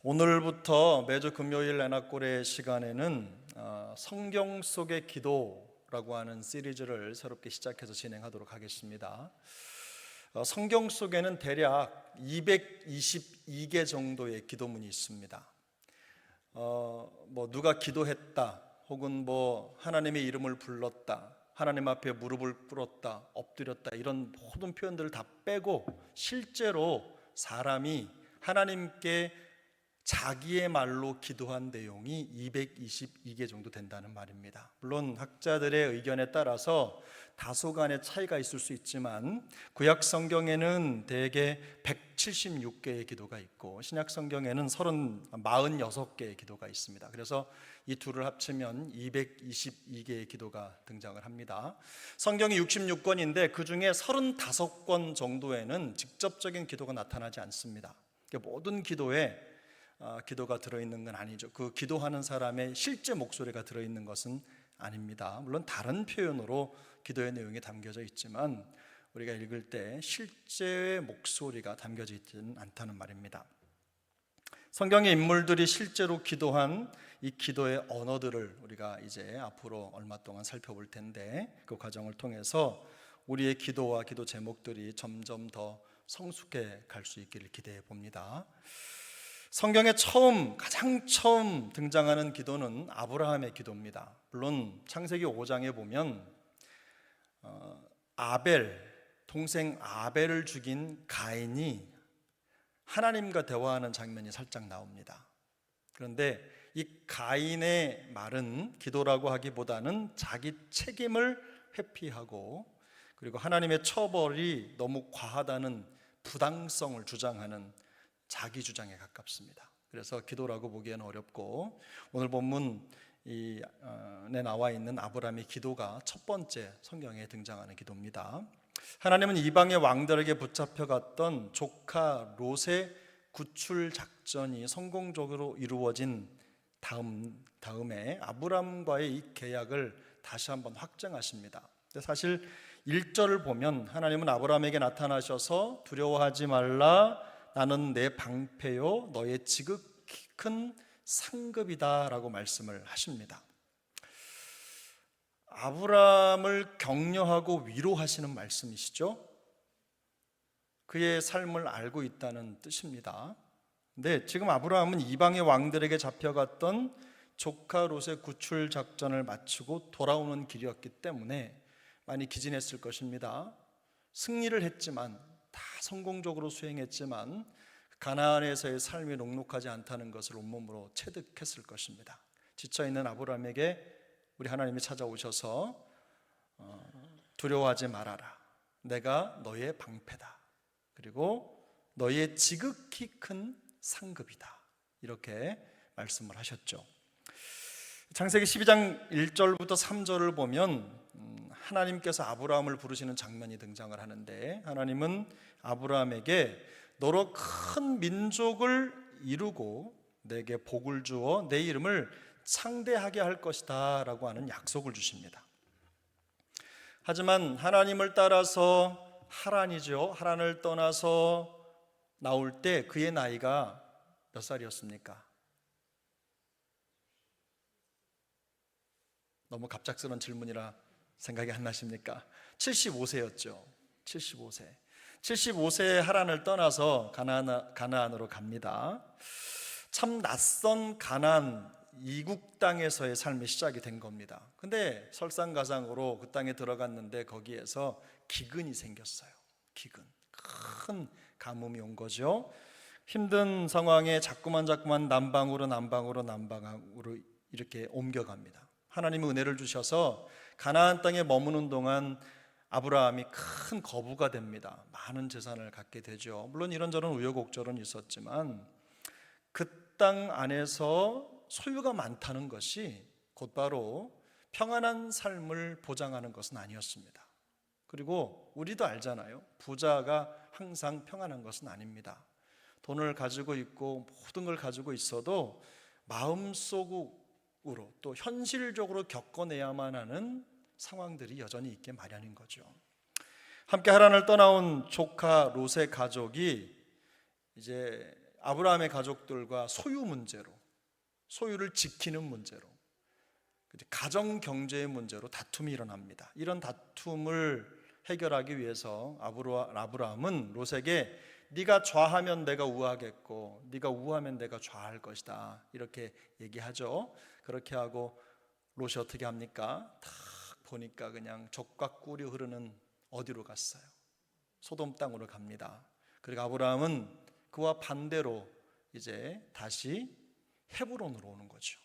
오늘부터 매주 금요일 내나꼴의 시간에는 성경 속의 기도라고 하는 시리즈를 새롭게 시작해서 진행하도록 하겠습니다. 성경 속에는 대략 222개 정도의 기도문이 있습니다. 누가 기도했다, 혹은 하나님의 이름을 불렀다, 하나님 앞에 무릎을 꿇었다, 엎드렸다, 이런 모든 표현들을 다 빼고 실제로 사람이 하나님께 자기의 말로 기도한 내용이 222개 정도 된다는 말입니다. 물론 학자들의 의견에 따라서 다소간의 차이가 있을 수 있지만 구약 성경에는 대개 176개의 기도가 있고 신약 성경에는 46개의 기도가 있습니다. 그래서 이 둘을 합치면 222개의 기도가 등장을 합니다. 성경이 66권인데 그 중에 35권 정도에는 직접적인 기도가 나타나지 않습니다. 모든 기도에 기도가 들어있는 건 아니죠. 그 기도하는 사람의 실제 목소리가 들어있는 것은 아닙니다. 물론 다른 표현으로 기도의 내용이 담겨져 있지만 우리가 읽을 때 실제의 목소리가 담겨져 있지는 않다는 말입니다. 성경의 인물들이 실제로 기도한 이 기도의 언어들을 우리가 이제 앞으로 얼마 동안 살펴볼 텐데, 그 과정을 통해서 우리의 기도와 기도 제목들이 점점 더 성숙해 갈 수 있기를 기대해 봅니다. 성경에 가장 처음 등장하는 기도는 아브라함의 기도입니다. 물론 창세기 5장에 보면 동생 아벨을 죽인 가인이 하나님과 대화하는 장면이 살짝 나옵니다. 그런데 이 가인의 말은 기도라고 하기보다는 자기 책임을 회피하고, 그리고 하나님의 처벌이 너무 과하다는 부당성을 주장하는 자기 주장에 가깝습니다. 그래서 기도라고 보기에는 어렵고, 오늘 본문에 나와 있는 아브라함의 기도가 첫 번째 성경에 등장하는 기도입니다. 하나님은 이방의 왕들에게 붙잡혀갔던 조카 롯의 구출 작전이 성공적으로 이루어진 다음에 아브라함과의 이 계약을 다시 한번 확정하십니다. 사실 1절을 보면 하나님은 아브라함에게 나타나셔서 두려워하지 말라, 나는 내 방패요 너의 지극히 큰 상급이다 라고 말씀을 하십니다. 아브라함을 격려하고 위로하시는 말씀이시죠. 그의 삶을 알고 있다는 뜻입니다. 근데 지금 아브라함은 이방의 왕들에게 잡혀갔던 조카 롯의 구출 작전을 마치고 돌아오는 길이었기 때문에 많이 기진했을 것입니다. 승리를 했지만, 다 성공적으로 수행했지만 가나안에서의 삶이 녹록하지 않다는 것을 온몸으로 체득했을 것입니다. 지쳐있는 아브라함에게 우리 하나님이 찾아오셔서 두려워하지 말아라, 내가 너의 방패다, 그리고 너의 지극히 큰 상급이다, 이렇게 말씀을 하셨죠. 창세기 12장 1절부터 3절을 보면 하나님께서 아브라함을 부르시는 장면이 등장을 하는데, 하나님은 아브라함에게 너로 큰 민족을 이루고 내게 복을 주어 내 이름을 창대하게 할 것이다 라고 하는 약속을 주십니다. 하지만 하나님을 따라서 하란을 떠나서 나올 때 그의 나이가 몇 살이었습니까? 너무 갑작스러운 질문이라 생각이 안 나십니까? 75세였죠. 75세에 하란을 떠나서 가나안으로 갑니다. 참 낯선 가나안 이국 땅에서의 삶이 시작이 된 겁니다. 근데 설상가상으로 그 땅에 들어갔는데 거기에서 기근이 생겼어요. 큰 가뭄이 온 거죠. 힘든 상황에 자꾸만 남방으로 이렇게 옮겨갑니다. 하나님은 은혜를 주셔서 가나안 땅에 머무는 동안 아브라함이 큰 거부가 됩니다. 많은 재산을 갖게 되죠. 물론 이런저런 우여곡절은 있었지만 그 땅 안에서 소유가 많다는 것이 곧바로 평안한 삶을 보장하는 것은 아니었습니다. 그리고 우리도 알잖아요. 부자가 항상 평안한 것은 아닙니다. 돈을 가지고 있고 모든 걸 가지고 있어도 마음속으로 또 현실적으로 겪어내야만 하는 상황들이 여전히 있게 마련인 거죠. 함께 하란을 떠나온 조카 롯의 가족이 이제 아브라함의 가족들과 소유 문제로, 소유를 지키는 문제로, 가정 경제의 문제로 다툼이 일어납니다. 이런 다툼을 해결하기 위해서 아브라함은 롯에게 네가 좌하면 내가 우하겠고 네가 우하면 내가 좌할 것이다, 이렇게 얘기하죠. 그렇게 하고 롯이 어떻게 합니까? 딱 보니까 그냥 젖과 꿀이 흐르는 어디로 갔어요? 소돔 땅으로 갑니다. 그리고 아브라함은 그와 반대로 이제 다시 헤브론으로 오는 거죠.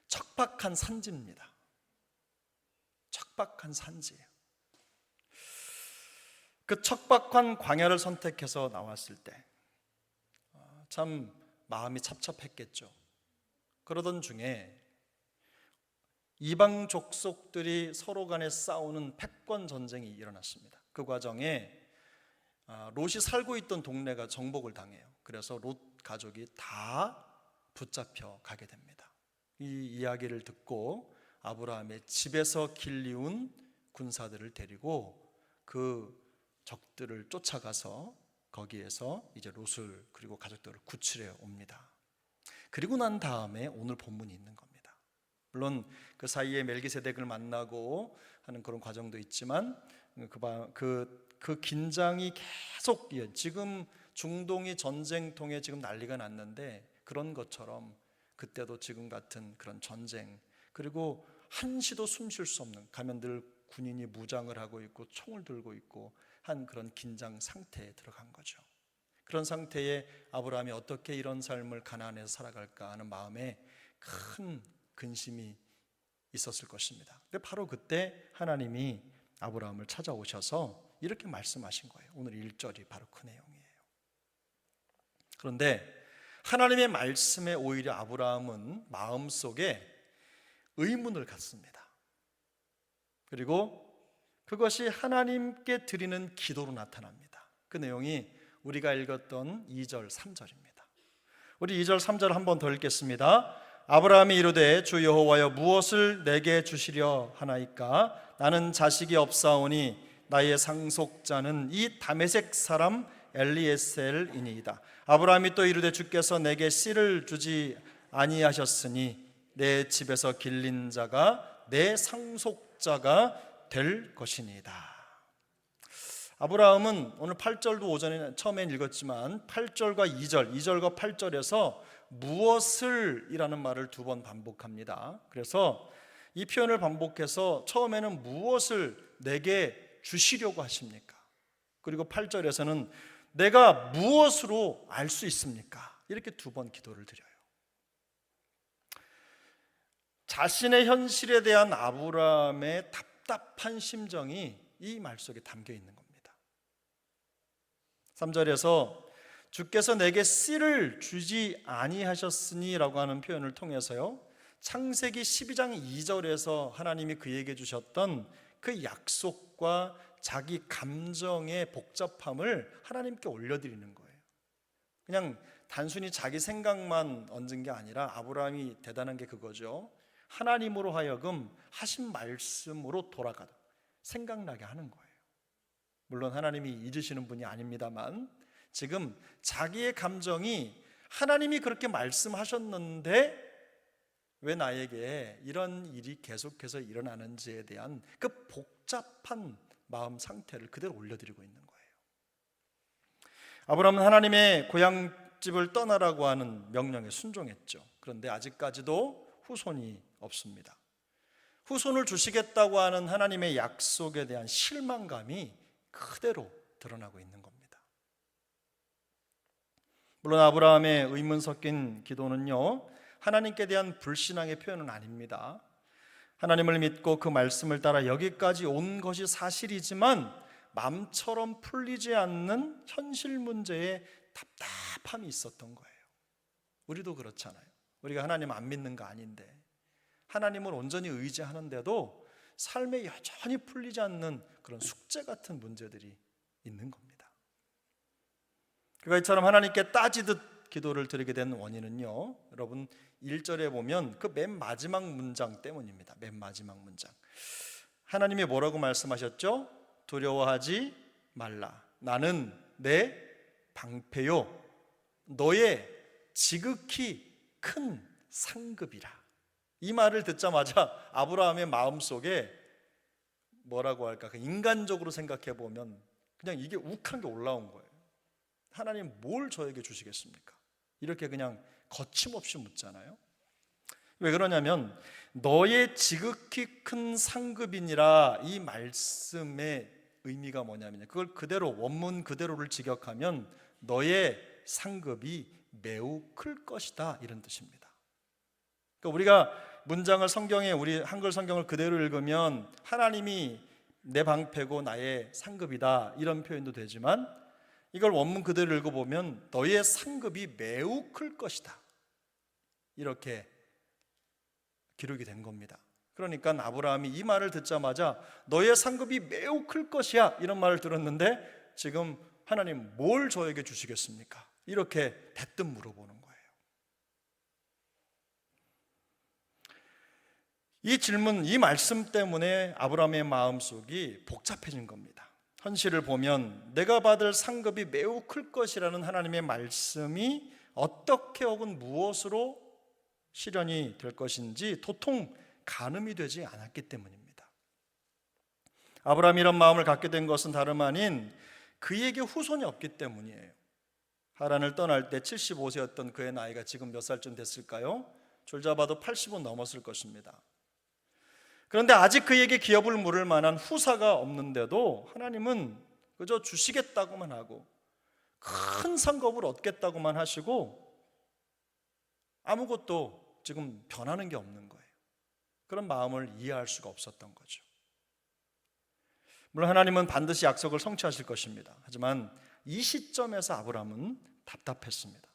척박한 산지입니다. 척박한 산지예요. 그 척박한 광야를 선택해서 나왔을 때 참 마음이 찹찹했겠죠. 그러던 중에 이방 족속들이 서로 간에 싸우는 패권 전쟁이 일어났습니다. 그 과정에 롯이 살고 있던 동네가 정복을 당해요. 그래서 롯 가족이 다 붙잡혀 가게 됩니다. 이 이야기를 듣고 아브라함의 집에서 길리운 군사들을 데리고 그 적들을 쫓아가서 거기에서 이제 롯을 그리고 가족들을 구출해 옵니다. 그리고 난 다음에 오늘 본문이 있는 겁니다. 물론 그 사이에 멜기세덱을 만나고 하는 그런 과정도 있지만 그 긴장이 계속, 지금 중동이 전쟁통에 지금 난리가 났는데 그런 것처럼 그때도 지금 같은 그런 전쟁, 그리고 한시도 숨 쉴 수 없는, 가면 늘 군인이 무장을 하고 있고 총을 들고 있고 한 그런 긴장 상태에 들어간 거죠. 그런 상태에 아브라함이 어떻게 이런 삶을 가나안에서 살아갈까 하는 마음에 큰 근심이 있었을 것입니다. 근데 바로 그때 하나님이 아브라함을 찾아오셔서 이렇게 말씀하신 거예요. 오늘 1절이 바로 그 내용이에요. 그런데 하나님의 말씀에 오히려 아브라함은 마음속에 의문을 갖습니다. 그리고 그것이 하나님께 드리는 기도로 나타납니다. 그 내용이 우리가 읽었던 2절, 3절입니다. 우리 2절, 3절 한번 더 읽겠습니다. 아브라함이 이르되 주 여호와여 무엇을 내게 주시려 하나이까? 나는 자식이 없사오니 나의 상속자는 이 다메섹 사람 엘리에셀이니이다. 아브라함이 또 이르되 주께서 내게 씨를 주지 아니하셨으니 내 집에서 길린 자가 내 상속자가 될 것이니이다. 아브라함은 오늘 8절도 오전에 처음엔 읽었지만 8절과 2절, 2절과 8절에서 무엇을 이라는 말을 두 번 반복합니다. 그래서 이 표현을 반복해서 처음에는 무엇을 내게 주시려고 하십니까? 그리고 8절에서는 내가 무엇으로 알 수 있습니까? 이렇게 두 번 기도를 드려요. 자신의 현실에 대한 아브라함의 답답한 심정이 이 말 속에 담겨 있는 겁니다. 3절에서 주께서 내게 씨를 주지 아니하셨으니 라고 하는 표현을 통해서요, 창세기 12장 2절에서 하나님이 그에게 주셨던 그 약속과 자기 감정의 복잡함을 하나님께 올려드리는 거예요. 그냥 단순히 자기 생각만 얹은 게 아니라 아브라함이 대단한 게 그거죠. 하나님으로 하여금 하신 말씀으로 돌아가다 생각나게 하는 거예요. 물론 하나님이 잊으시는 분이 아닙니다만 지금 자기의 감정이 하나님이 그렇게 말씀하셨는데 왜 나에게 이런 일이 계속해서 일어나는지에 대한 그 복잡한 마음 상태를 그대로 올려드리고 있는 거예요. 아브라함은 하나님의 고향집을 떠나라고 하는 명령에 순종했죠. 그런데 아직까지도 후손이 없습니다. 후손을 주시겠다고 하는 하나님의 약속에 대한 실망감이 그대로 드러나고 있는 겁니다. 물론 아브라함의 의문 섞인 기도는요, 하나님께 대한 불신앙의 표현은 아닙니다. 하나님을 믿고 그 말씀을 따라 여기까지 온 것이 사실이지만 마음처럼 풀리지 않는 현실 문제에 답답함이 있었던 거예요. 우리도 그렇잖아요. 우리가 하나님 안 믿는 거 아닌데 하나님을 온전히 의지하는데도 삶에 여전히 풀리지 않는 그런 숙제 같은 문제들이 있는 겁니다. 그가 이처럼 하나님께 따지듯 기도를 드리게 된 원인은요, 여러분 1절에 보면 그 맨 마지막 문장 때문입니다. 맨 마지막 문장, 하나님이 뭐라고 말씀하셨죠? 두려워하지 말라, 나는 내 방패요 너의 지극히 큰 상급이라. 이 말을 듣자마자 아브라함의 마음속에 뭐라고 할까, 인간적으로 생각해 보면 그냥 이게 욱한 게 올라온 거예요. 하나님 뭘 저에게 주시겠습니까? 이렇게 그냥 거침없이 묻잖아요. 왜 그러냐면 너의 지극히 큰 상급이니라, 이 말씀의 의미가 뭐냐면 그걸 그대로 원문 그대로를 직역하면 너의 상급이 매우 클 것이다, 이런 뜻입니다. 그러니까 우리가 문장을 성경에, 우리 한글 성경을 그대로 읽으면 하나님이 내 방패고 나의 상급이다, 이런 표현도 되지만 이걸 원문 그대로 읽어보면 너의 상급이 매우 클 것이다, 이렇게 기록이 된 겁니다. 그러니까 아브라함이 이 말을 듣자마자 너의 상급이 매우 클 것이야, 이런 말을 들었는데 지금 하나님 뭘 저에게 주시겠습니까? 이렇게 대뜸 물어보는 거예요. 이 질문, 이 말씀 때문에 아브라함의 마음속이 복잡해진 겁니다. 현실을 보면 내가 받을 상급이 매우 클 것이라는 하나님의 말씀이 어떻게 혹은 무엇으로 실현이 될 것인지 도통 가늠이 되지 않았기 때문입니다. 아브라함이 이런 마음을 갖게 된 것은 다름 아닌 그에게 후손이 없기 때문이에요. 하란을 떠날 때 75세였던 그의 나이가 지금 몇 살쯤 됐을까요? 줄잡아도 80은 넘었을 것입니다. 그런데 아직 그에게 기업을 물을 만한 후사가 없는데도 하나님은 그저 주시겠다고만 하고 큰 상급을 얻겠다고만 하시고 아무것도 지금 변하는 게 없는 거예요. 그런 마음을 이해할 수가 없었던 거죠. 물론 하나님은 반드시 약속을 성취하실 것입니다. 하지만 이 시점에서 아브라함은 답답했습니다.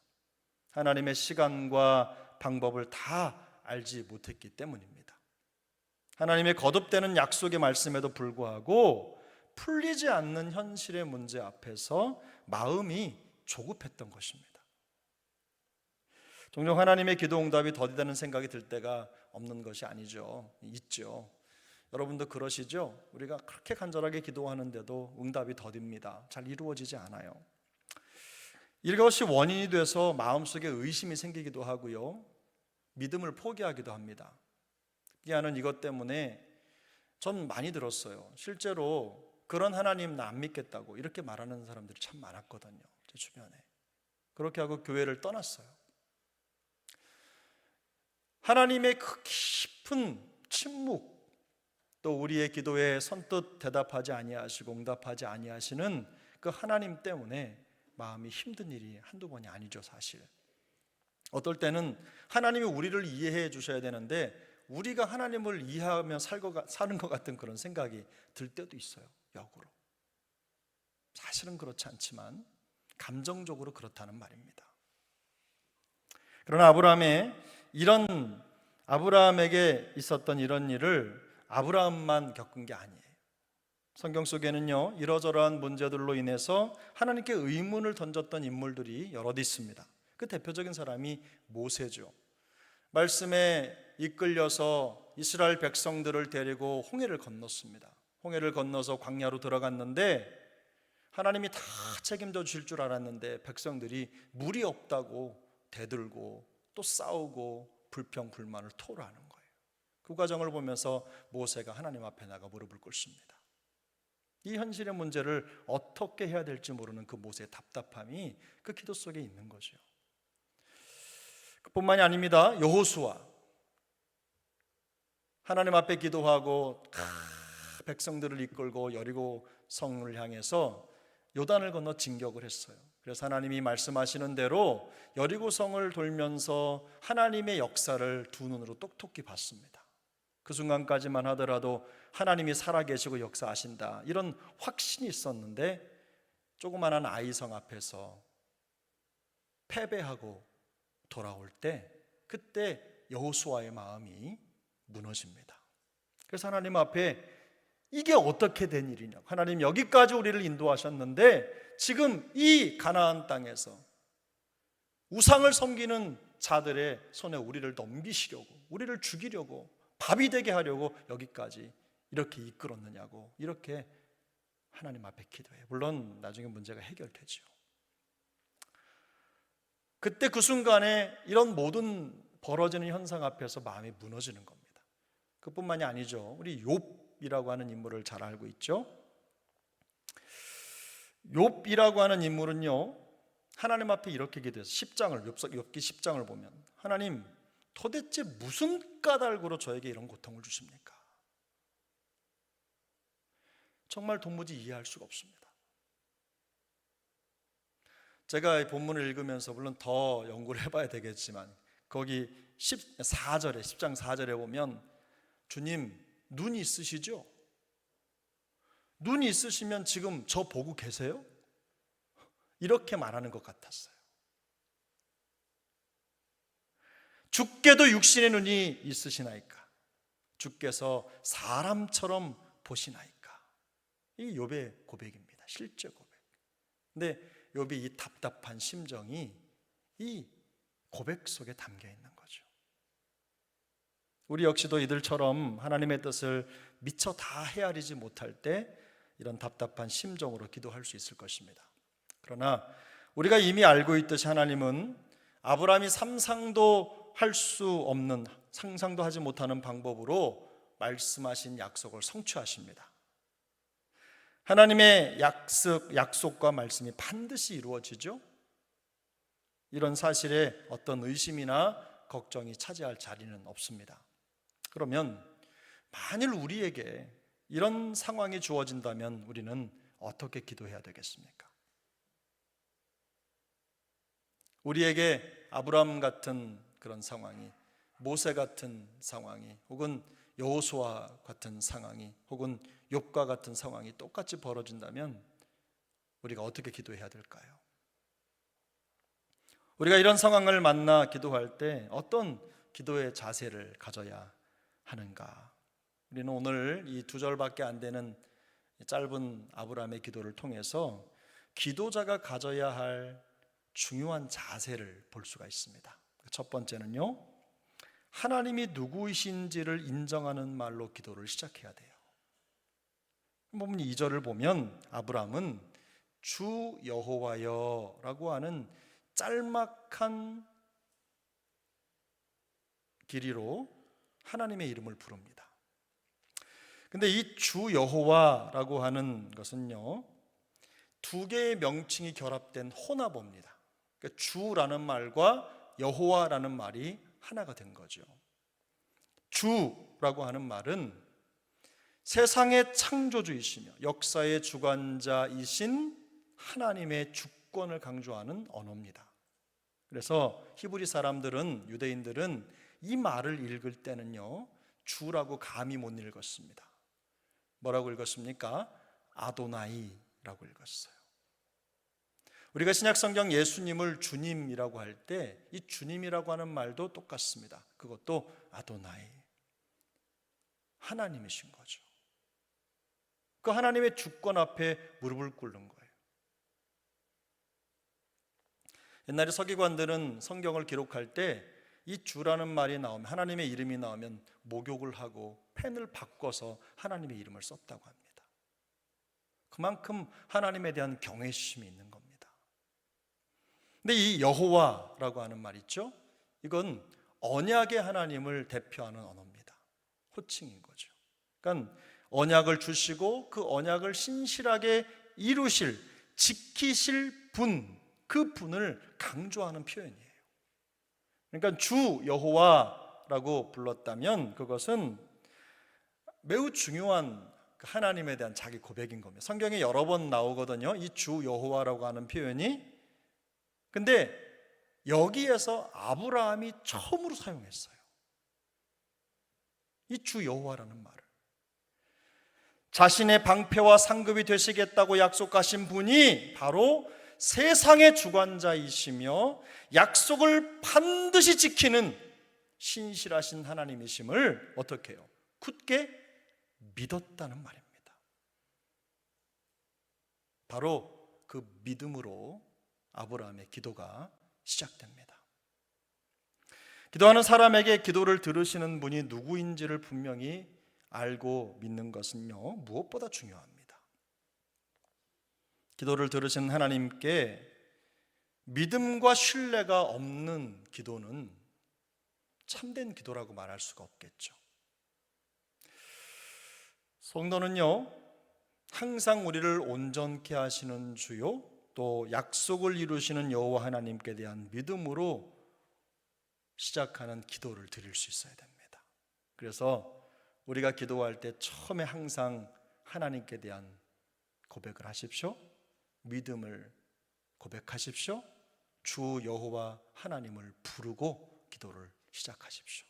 하나님의 시간과 방법을 다 알지 못했기 때문입니다. 하나님의 거듭되는 약속의 말씀에도 불구하고 풀리지 않는 현실의 문제 앞에서 마음이 조급했던 것입니다. 종종 하나님의 기도 응답이 더디다는 생각이 들 때가 없는 것이 아니죠. 있죠. 여러분도 그러시죠? 우리가 그렇게 간절하게 기도하는데도 응답이 더딥니다. 잘 이루어지지 않아요. 이것이 원인이 돼서 마음속에 의심이 생기기도 하고요, 믿음을 포기하기도 합니다. 특기야는 이것 때문에 전 많이 들었어요. 실제로 그런 하나님 나 안 믿겠다고 이렇게 말하는 사람들이 참 많았거든요, 제 주변에. 그렇게 하고 교회를 떠났어요. 하나님의 그 깊은 침묵, 또 우리의 기도에 선뜻 대답하지 아니하시고 응답하지 아니하시는 그 하나님 때문에 마음이 힘든 일이 한두 번이 아니죠, 사실. 어떨 때는 하나님이 우리를 이해해 주셔야 되는데 우리가 하나님을 이해하며 사는 것 같은 그런 생각이 들 때도 있어요, 역으로. 사실은 그렇지 않지만 감정적으로 그렇다는 말입니다. 그러나 아브라함에게 있었던 이런 일을 아브라함만 겪은 게 아니에요. 성경 속에는요, 이러저러한 문제들로 인해서 하나님께 의문을 던졌던 인물들이 여럿 있습니다. 그 대표적인 사람이 모세죠. 말씀에 이끌려서 이스라엘 백성들을 데리고 홍해를 건넜습니다. 홍해를 건너서 광야로 들어갔는데 하나님이 다 책임져 주실 줄 알았는데 백성들이 물이 없다고 대들고 또 싸우고 불평불만을 토로하는 거예요. 그 과정을 보면서 모세가 하나님 앞에 나가 무릎을 꿇습니다. 이 현실의 문제를 어떻게 해야 될지 모르는 그 모세의 답답함이 그 기도 속에 있는 거죠. 그뿐만이 아닙니다. 여호수아, 하나님 앞에 기도하고 백성들을 이끌고 여리고 성을 향해서 요단을 건너 진격을 했어요. 그래서 하나님이 말씀하시는 대로 여리고 성을 돌면서 하나님의 역사를 두 눈으로 똑똑히 봤습니다. 그 순간까지만 하더라도 하나님이 살아계시고 역사하신다, 이런 확신이 있었는데 조그마한 아이성 앞에서 패배하고 돌아올 때 그때 여호수아의 마음이 무너집니다. 그래서 하나님 앞에 이게 어떻게 된 일이냐, 하나님 여기까지 우리를 인도하셨는데 지금 이 가나안 땅에서 우상을 섬기는 자들의 손에 우리를 넘기시려고, 우리를 죽이려고, 밥이 되게 하려고 여기까지 이렇게 이끌었느냐고, 이렇게 하나님 앞에 기도해요. 물론 나중에 문제가 해결되죠. 그때 그 순간에 이런 모든 벌어지는 현상 앞에서 마음이 무너지는 겁니다. 그뿐만이 아니죠. 우리 욥이라고 하는 인물을 잘 알고 있죠. 욥이라고 하는 인물은요, 하나님 앞에 이렇게 기도해서 10장을 욥기 10장을 보면, 하나님 도대체 무슨 까닭으로 저에게 이런 고통을 주십니까? 정말 도무지 이해할 수가 없습니다. 제가 이 본문을 읽으면서 물론 더 연구를 해봐야 되겠지만 거기 14절에 10장 4절에 보면 주님 눈이 있으시죠? 눈이 있으시면 지금 저 보고 계세요? 이렇게 말하는 것 같았어요. 주께도 육신의 눈이 있으시나이까? 주께서 사람처럼 보시나이까? 이 욥의 고백입니다. 실제 고백. 근데 욥이 이 답답한 심정이 이 고백 속에 담겨 있는 거죠. 우리 역시도 이들처럼 하나님의 뜻을 미처 다 헤아리지 못할 때 이런 답답한 심정으로 기도할 수 있을 것입니다. 그러나 우리가 이미 알고 있듯이 하나님은 아브라함이 상상도 할 수 없는, 상상도 하지 못하는 방법으로 말씀하신 약속을 성취하십니다. 하나님의 약속과 말씀이 반드시 이루어지죠. 이런 사실에 어떤 의심이나 걱정이 차지할 자리는 없습니다. 그러면 만일 우리에게 이런 상황이 주어진다면 우리는 어떻게 기도해야 되겠습니까? 우리에게 아브라함 같은 그런 상황이, 모세 같은 상황이, 혹은 여호수아 같은 상황이, 혹은 욥과 같은 상황이 똑같이 벌어진다면 우리가 어떻게 기도해야 될까요? 우리가 이런 상황을 만나 기도할 때 어떤 기도의 자세를 가져야 하는가? 우리는 오늘 이 2절밖에 안 되는 짧은 아브라함의 기도를 통해서 기도자가 가져야 할 중요한 자세를 볼 수가 있습니다. 첫 번째는요, 하나님이 누구이신지를 인정하는 말로 기도를 시작해야 돼요. 보면 2절을 보면 아브라함은 주 여호와여 라고 하는 짤막한 길이로 하나님의 이름을 부릅니다. 근데 이 주 여호와라고 하는 것은요, 두 개의 명칭이 결합된 혼합어입니다. 그러니까 주라는 말과 여호와라는 말이 하나가 된 거죠. 주라고 하는 말은 세상의 창조주이시며 역사의 주관자이신 하나님의 주권을 강조하는 언어입니다. 그래서 히브리 사람들은, 유대인들은 이 말을 읽을 때는요, 주라고 감히 못 읽었습니다. 뭐라고 읽었습니까? 아도나이라고 읽었어요. 우리가 신약성경 예수님을 주님이라고 할 때 이 주님이라고 하는 말도 똑같습니다. 그것도 아도나이, 하나님이신 거죠. 그 하나님의 주권 앞에 무릎을 꿇는 거예요. 옛날에 서기관들은 성경을 기록할 때 이 주라는 말이 나오면, 하나님의 이름이 나오면 목욕을 하고 펜을 바꿔서 하나님의 이름을 썼다고 합니다. 그만큼 하나님에 대한 경외심이 있는 겁니다. 근데 이 여호와라고 하는 말 있죠? 이건 언약의 하나님을 대표하는 언어입니다. 호칭인 거죠. 그러니까 언약을 주시고 그 언약을 신실하게 이루실, 지키실 분, 그 분을 강조하는 표현이에요. 그러니까 주 여호와라고 불렀다면 그것은 매우 중요한 하나님에 대한 자기 고백인 겁니다. 성경에 여러 번 나오거든요, 이 주 여호와라고 하는 표현이. 근데 여기에서 아브라함이 처음으로 사용했어요, 이 주 여호와라는 말을. 자신의 방패와 상급이 되시겠다고 약속하신 분이 바로 세상의 주관자이시며 약속을 반드시 지키는 신실하신 하나님이심을 어떻게 해요? 굳게 믿었다는 말입니다. 바로 그 믿음으로 아브라함의 기도가 시작됩니다. 기도하는 사람에게 기도를 들으시는 분이 누구인지를 분명히 알고 믿는 것은요, 무엇보다 중요합니다. 기도를 들으신 하나님께 믿음과 신뢰가 없는 기도는 참된 기도라고 말할 수가 없겠죠. 성도는요, 항상 우리를 온전케 하시는 주요, 또 약속을 이루시는 여호와 하나님께 대한 믿음으로 시작하는 기도를 드릴 수 있어야 됩니다. 그래서 우리가 기도할 때 처음에 항상 하나님께 대한 고백을 하십시오. 믿음을 고백하십시오. 주 여호와 하나님을 부르고 기도를 시작하십시오.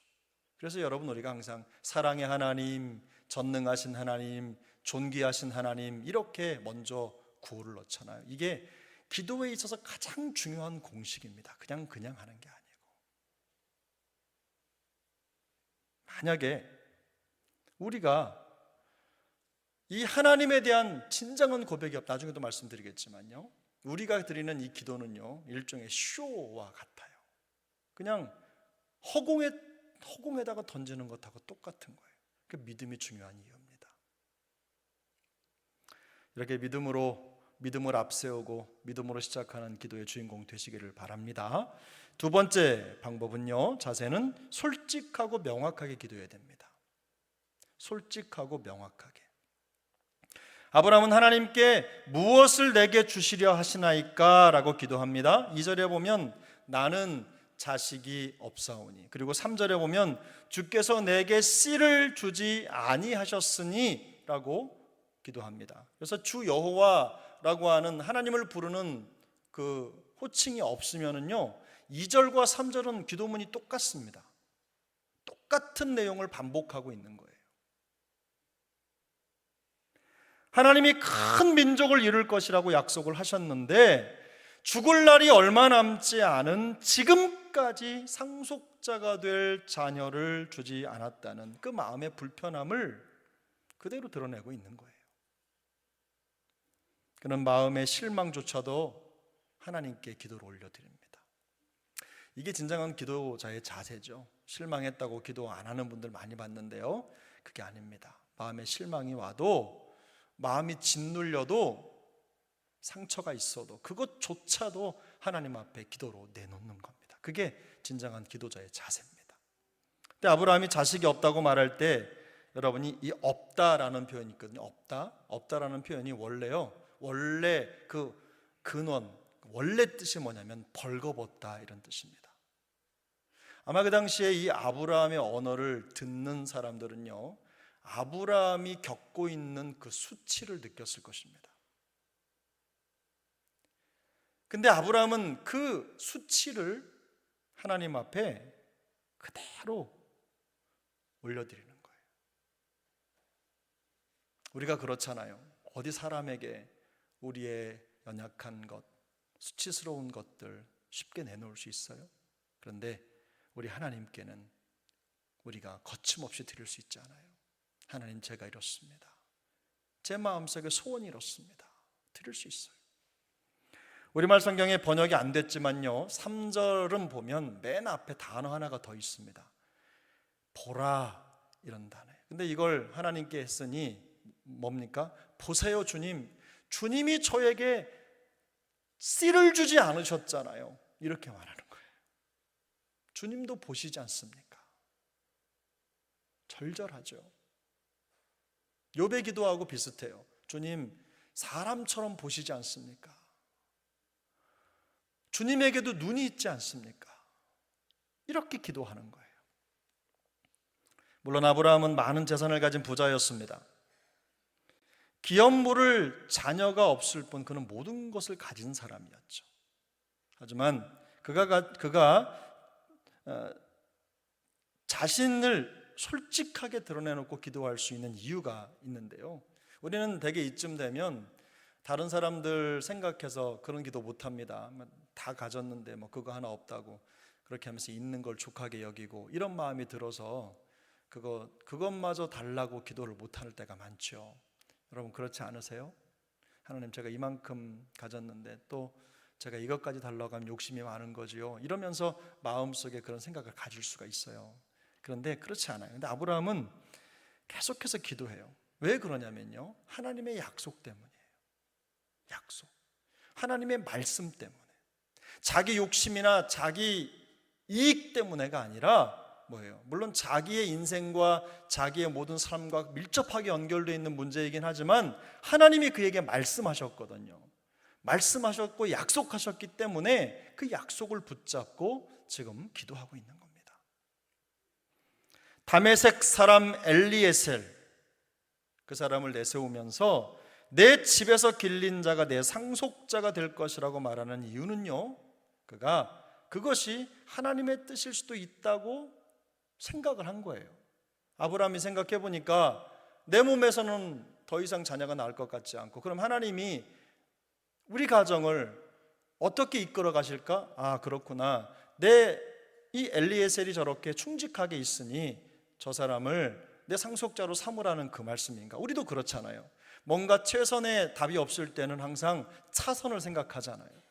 그래서 여러분, 우리가 항상 사랑의 하나님, 전능하신 하나님, 존귀하신 하나님, 이렇게 먼저 구호를 넣잖아요. 이게 기도에 있어서 가장 중요한 공식입니다. 그냥 하는 게 아니고. 만약에 우리가 이 하나님에 대한 진정한 고백이 없다, 나중에도 말씀드리겠지만요, 우리가 드리는 이 기도는요, 일종의 쇼와 같아요. 그냥 허공에다가 던지는 것하고 똑같은 거예요. 그 믿음이 중요한 이유입니다. 이렇게 믿음을 앞세우고 믿음으로 시작하는 기도의 주인공 되시기를 바랍니다. 두 번째 방법은요, 자세는 솔직하고 명확하게 기도해야 됩니다. 솔직하고 명확하게. 아브라함은 하나님께 무엇을 내게 주시려 하시나이까? 라고 기도합니다. 2절에 보면 나는 자식이 없사오니, 그리고 3절에 보면 주께서 내게 씨를 주지 아니하셨으니 라고 기도합니다. 그래서 주 여호와라고 하는 하나님을 부르는 그 호칭이 없으면은요, 2절과 3절은 기도문이 똑같습니다. 똑같은 내용을 반복하고 있는 거예요. 하나님이 큰 민족을 이룰 것이라고 약속을 하셨는데 죽을 날이 얼마 남지 않은 지금까지 상속자가 될 자녀를 주지 않았다는 그 마음의 불편함을 그대로 드러내고 있는 거예요. 그런 마음의 실망조차도 하나님께 기도를 올려드립니다. 이게 진정한 기도자의 자세죠. 실망했다고 기도 안 하는 분들 많이 봤는데요, 그게 아닙니다. 마음에 실망이 와도, 마음이 짓눌려도, 상처가 있어도 그것조차도 하나님 앞에 기도로 내놓는 겁니다. 그게 진정한 기도자의 자세입니다. 근데 아브라함이 자식이 없다고 말할 때 여러분이 이 없다라는 표현이 있거든요. 없다라는 표현이 원래 그 근원, 원래 뜻이 뭐냐면 벌거벗다, 이런 뜻입니다. 아마 그 당시에 이 아브라함의 언어를 듣는 사람들은요, 아브라함이 겪고 있는 그 수치를 느꼈을 것입니다. 근데 아브라함은 그 수치를 하나님 앞에 그대로 올려드리는 거예요. 우리가 그렇잖아요. 어디 사람에게 우리의 연약한 것, 수치스러운 것들 쉽게 내놓을 수 있어요? 그런데 우리 하나님께는 우리가 거침없이 드릴 수 있잖아요. 하나님, 제가 이렇습니다. 제 마음속에 소원이 이렇습니다. 드릴 수 있어요. 우리말 성경에 번역이 안 됐지만요, 3절은 보면 맨 앞에 단어 하나가 더 있습니다. 보라, 이런 단어예요. 근데 이걸 하나님께 했으니 뭡니까? 보세요 주님, 주님이 저에게 씨를 주지 않으셨잖아요. 이렇게 말하는 거예요. 주님도 보시지 않습니까? 절절하죠. 욥의 기도하고 비슷해요. 주님, 사람처럼 보시지 않습니까? 주님에게도 눈이 있지 않습니까? 이렇게 기도하는 거예요. 물론 아브라함은 많은 재산을 가진 부자였습니다. 기업물을 자녀가 없을 뿐 그는 모든 것을 가진 사람이었죠. 하지만 그가 자신을 솔직하게 드러내놓고 기도할 수 있는 이유가 있는데요, 우리는 대개 이쯤 되면 다른 사람들 생각해서 그런 기도 못합니다. 다 가졌는데 뭐 그거 하나 없다고 그렇게 하면서 있는 걸 족하게 여기고, 이런 마음이 들어서 그것마저 달라고 기도를 못할 때가 많죠. 여러분, 그렇지 않으세요? 하나님, 제가 이만큼 가졌는데 또 제가 이것까지 달라고 하면 욕심이 많은 거지요, 이러면서 마음속에 그런 생각을 가질 수가 있어요. 그런데 그렇지 않아요. 근데 아브라함은 계속해서 기도해요. 왜 그러냐면요, 하나님의 약속 때문이에요. 약속, 하나님의 말씀 때문에. 자기 욕심이나 자기 이익 때문에가 아니라 뭐예요? 물론 자기의 인생과 자기의 모든 삶과 밀접하게 연결되어 있는 문제이긴 하지만 하나님이 그에게 말씀하셨거든요. 말씀하셨고 약속하셨기 때문에 그 약속을 붙잡고 지금 기도하고 있는 겁니다. 다메섹 사람 엘리에셀, 그 사람을 내세우면서 내 집에서 길린 자가 내 상속자가 될 것이라고 말하는 이유는요, 그가 그것이 하나님의 뜻일 수도 있다고 생각을 한 거예요. 아브라함이 생각해 보니까 내 몸에서는 더 이상 자녀가 나올 것 같지 않고, 그럼 하나님이 우리 가정을 어떻게 이끌어 가실까? 아, 그렇구나. 이 엘리에셀이 저렇게 충직하게 있으니 저 사람을 내 상속자로 삼으라는 그 말씀인가? 우리도 그렇잖아요. 뭔가 최선의 답이 없을 때는 항상 차선을 생각하잖아요.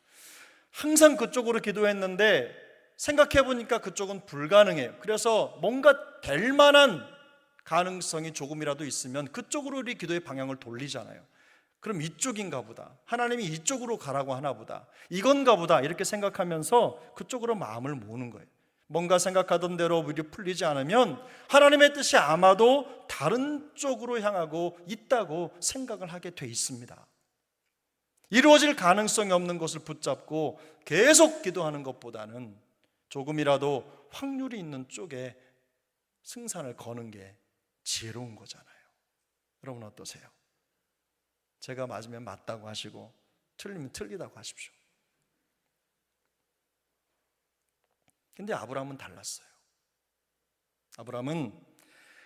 항상 그쪽으로 기도했는데 생각해 보니까 그쪽은 불가능해요. 그래서 뭔가 될 만한 가능성이 조금이라도 있으면 그쪽으로 우리 기도의 방향을 돌리잖아요. 그럼 이쪽인가 보다, 하나님이 이쪽으로 가라고 하나 보다, 이건가 보다, 이렇게 생각하면서 그쪽으로 마음을 모으는 거예요. 뭔가 생각하던 대로 우리 풀리지 않으면 하나님의 뜻이 아마도 다른 쪽으로 향하고 있다고 생각을 하게 돼 있습니다. 이루어질 가능성이 없는 것을 붙잡고 계속 기도하는 것보다는 조금이라도 확률이 있는 쪽에 승산을 거는 게 지혜로운 거잖아요. 여러분 어떠세요? 제가 맞으면 맞다고 하시고 틀리면 틀리다고 하십시오. 근데 아브라함은 달랐어요. 아브라함은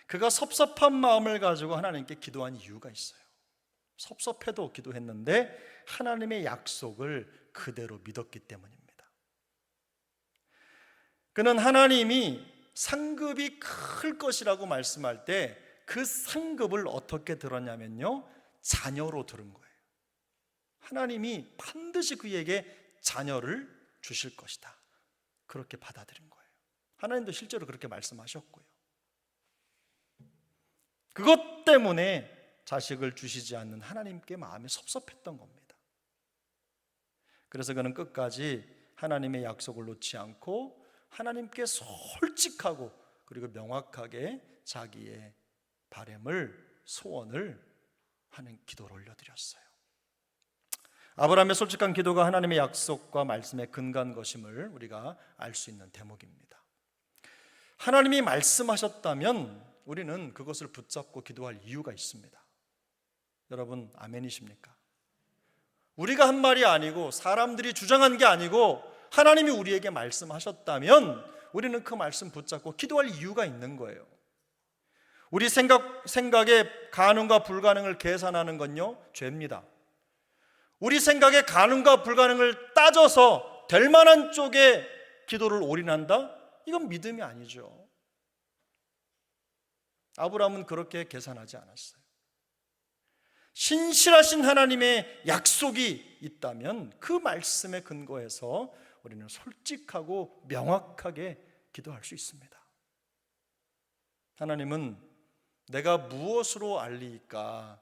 그가 섭섭한 마음을 가지고 하나님께 기도한 이유가 있어요. 섭섭해도 기도했는데 하나님의 약속을 그대로 믿었기 때문입니다. 그는 하나님이 상급이 클 것이라고 말씀할 때 그 상급을 어떻게 들었냐면요, 자녀로 들은 거예요. 하나님이 반드시 그에게 자녀를 주실 것이다, 그렇게 받아들인 거예요. 하나님도 실제로 그렇게 말씀하셨고요. 그것 때문에 자식을 주시지 않는 하나님께 마음이 섭섭했던 겁니다. 그래서 그는 끝까지 하나님의 약속을 놓지 않고 하나님께 솔직하고 그리고 명확하게 자기의 바람을, 소원을 하는 기도를 올려드렸어요. 아브라함의 솔직한 기도가 하나님의 약속과 말씀에 근거한 것임을 우리가 알 수 있는 대목입니다. 하나님이 말씀하셨다면 우리는 그것을 붙잡고 기도할 이유가 있습니다. 여러분 아멘이십니까? 우리가 한 말이 아니고 사람들이 주장한 게 아니고 하나님이 우리에게 말씀하셨다면 우리는 그 말씀 붙잡고 기도할 이유가 있는 거예요. 우리 생각에 가능과 불가능을 계산하는 건요, 죄입니다. 우리 생각에 가능과 불가능을 따져서 될 만한 쪽에 기도를 올인한다? 이건 믿음이 아니죠. 아브라함은 그렇게 계산하지 않았어요. 신실하신 하나님의 약속이 있다면 그 말씀에 근거해서 우리는 솔직하고 명확하게 기도할 수 있습니다. 하나님은 내가 무엇으로 알리까?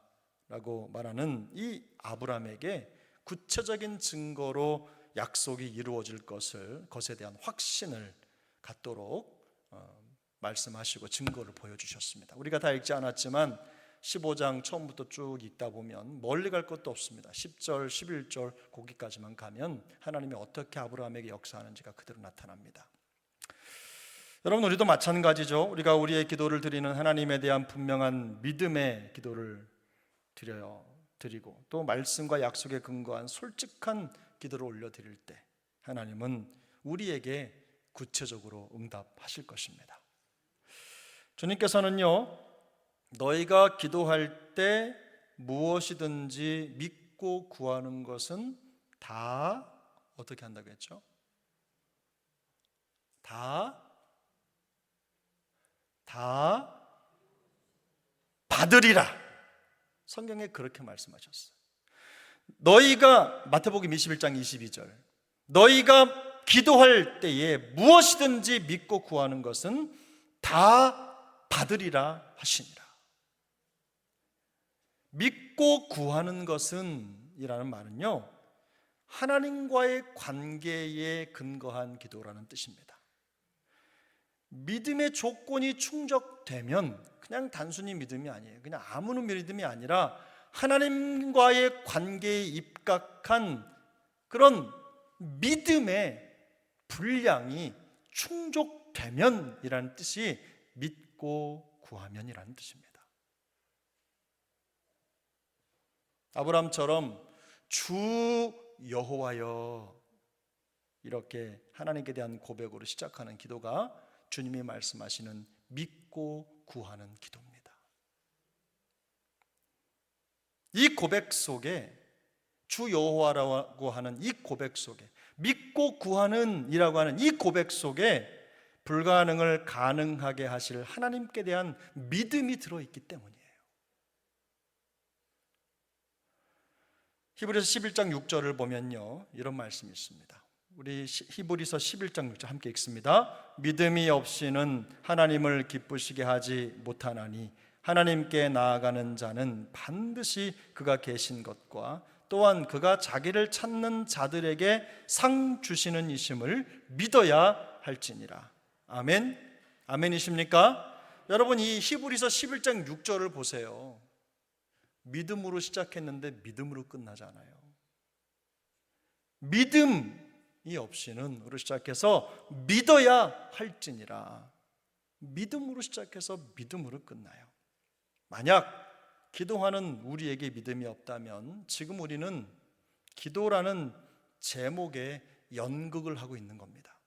라고 말하는 이 아브라함에게 구체적인 증거로 약속이 이루어질 것에 대한 확신을 갖도록 말씀하시고 증거를 보여주셨습니다. 우리가 다 읽지 않았지만 15장 처음부터 쭉 읽다 보면 멀리 갈 것도 없습니다. 10절, 11절 거기까지만 가면 하나님이 어떻게 아브라함에게 역사하는지가 그대로 나타납니다. 여러분 우리도 마찬가지죠. 우리가 우리의 기도를 드리는 하나님에 대한 분명한 믿음의 기도를 드리고 또 말씀과 약속에 근거한 솔직한 기도를 올려드릴 때 하나님은 우리에게 구체적으로 응답하실 것입니다. 주님께서는요, 너희가 기도할 때 무엇이든지 믿고 구하는 것은 다 어떻게 한다고 했죠? 다 받으리라. 성경에 그렇게 말씀하셨어요. 너희가 마태복음 21장 22절 너희가 기도할 때에 무엇이든지 믿고 구하는 것은 다 받으리라 하시니라. 믿고 구하는 것은 이라는 말은요, 하나님과의 관계에 근거한 기도라는 뜻입니다. 믿음의 조건이 충족되면 그냥 단순히 믿음이 아니에요. 그냥 아무 믿음이 아니라 하나님과의 관계에 입각한 그런 믿음의 분량이 충족되면이라는 뜻이 믿고 구하면이라는 뜻입니다. 아브라함처럼 주 여호와여 이렇게 하나님께 대한 고백으로 시작하는 기도가 주님이 말씀하시는 믿고 구하는 기도입니다. 이 고백 속에 주 여호와라고 하는 이 고백 속에 믿고 구하는 이라고 하는 이 고백 속에 불가능을 가능하게 하실 하나님께 대한 믿음이 들어있기 때문이에요. 히브리서 11장 6절을 보면요, 이런 말씀이 있습니다. 우리 히브리서 11장 6절 함께 읽습니다. 믿음이 없이는 하나님을 기쁘시게 하지 못하나니 하나님께 나아가는 자는 반드시 그가 계신 것과 또한 그가 자기를 찾는 자들에게 상 주시는 이심을 믿어야 할지니라. 아멘. 아멘이십니까? 여러분, 이 히브리서 11장 6절을 보세요. 믿음으로 시작했는데 믿음으로 끝나잖아요. 믿음이 없이는 으로 시작해서 믿어야 할지니라. 믿음으로 시작해서 믿음으로 끝나요. 만약 기도하는 우리에게 믿음이 없다면 지금 우리는 기도라는 제목에 연극을 하고 있는 겁니다.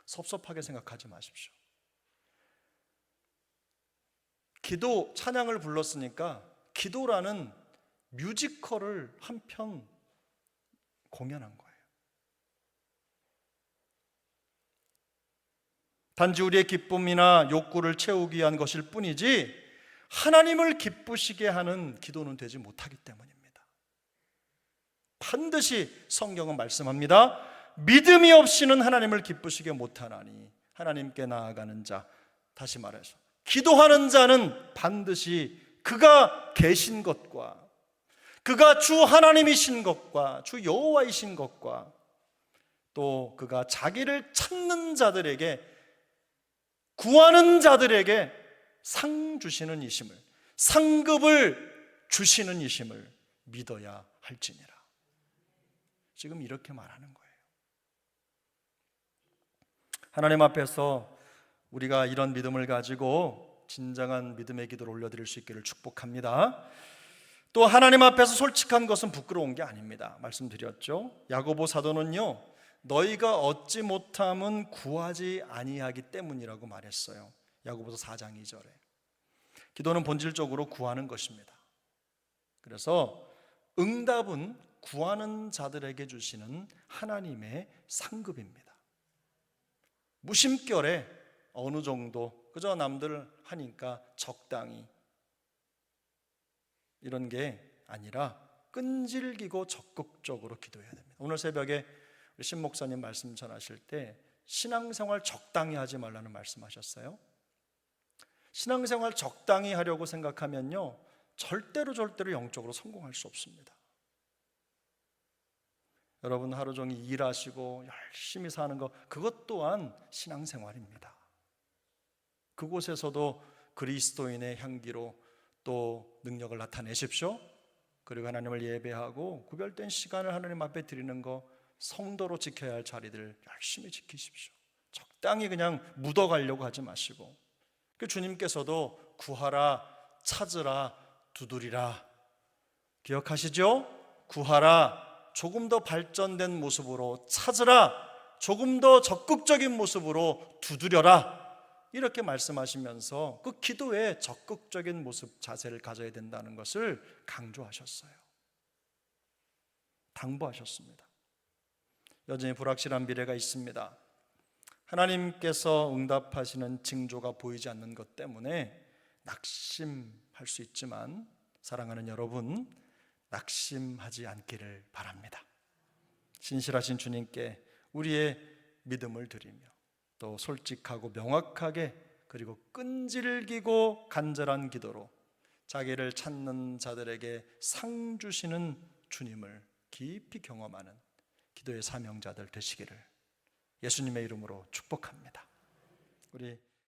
섭섭하게 생각하지 마십시오. 기도 찬양을 불렀으니까 기도라는 뮤지컬을 한 편 공연한 거예요. 단지 우리의 기쁨이나 욕구를 채우기 위한 것일 뿐이지 하나님을 기쁘시게 하는 기도는 되지 못하기 때문입니다. 반드시 성경은 말씀합니다. 믿음이 없이는 하나님을 기쁘시게 못하나니 하나님께 나아가는 자, 다시 말해서 기도하는 자는 반드시 그가 계신 것과 그가 주 하나님이신 것과 주 여호와이신 것과 또 그가 자기를 찾는 자들에게, 구하는 자들에게 상 주시는 이심을, 상급을 주시는 이심을 믿어야 할지니라. 지금 이렇게 말하는 거예요. 하나님 앞에서 우리가 이런 믿음을 가지고 진정한 믿음의 기도를 올려드릴 수 있기를 축복합니다. 또 하나님 앞에서 솔직한 것은 부끄러운 게 아닙니다. 말씀드렸죠. 야고보 사도는요, 너희가 얻지 못함은 구하지 아니하기 때문이라고 말했어요. 야고보서 4장 2절에. 기도는 본질적으로 구하는 것입니다. 그래서 응답은 구하는 자들에게 주시는 하나님의 상급입니다. 무심결에 어느 정도 그저 남들 하니까 적당히 이런 게 아니라 끈질기고 적극적으로 기도해야 됩니다. 오늘 새벽에 우리 신 목사님 말씀 전하실 때 신앙생활 적당히 하지 말라는 말씀하셨어요. 신앙생활 적당히 하려고 생각하면요, 절대로 영적으로 성공할 수 없습니다. 여러분 하루 종일 일하시고 열심히 사는 것, 그것 또한 신앙생활입니다. 그곳에서도 그리스도인의 향기로 또 능력을 나타내십시오. 그리고 하나님을 예배하고 구별된 시간을 하나님 앞에 드리는 거, 성도로 지켜야 할 자리들 열심히 지키십시오. 적당히 그냥 묻어가려고 하지 마시고, 그 주님께서도 구하라, 찾으라, 두드리라, 기억하시죠? 구하라, 조금 더 발전된 모습으로, 찾으라, 조금 더 적극적인 모습으로 두드려라, 이렇게 말씀하시면서 그 기도에 적극적인 모습, 자세를 가져야 된다는 것을 강조하셨어요. 당부하셨습니다. 여전히 불확실한 미래가 있습니다. 하나님께서 응답하시는 징조가 보이지 않는 것 때문에 낙심할 수 있지만, 사랑하는 여러분, 낙심하지 않기를 바랍니다. 신실하신 주님께 우리의 믿음을 드리며 또 솔직하고 명확하게 그리고 끈질기고 간절한 기도로 자기를 찾는 자들에게 상 주시는 주님을 깊이 경험하는 기도의 사명자들 되시기를 예수님의 이름으로 축복합니다. 우리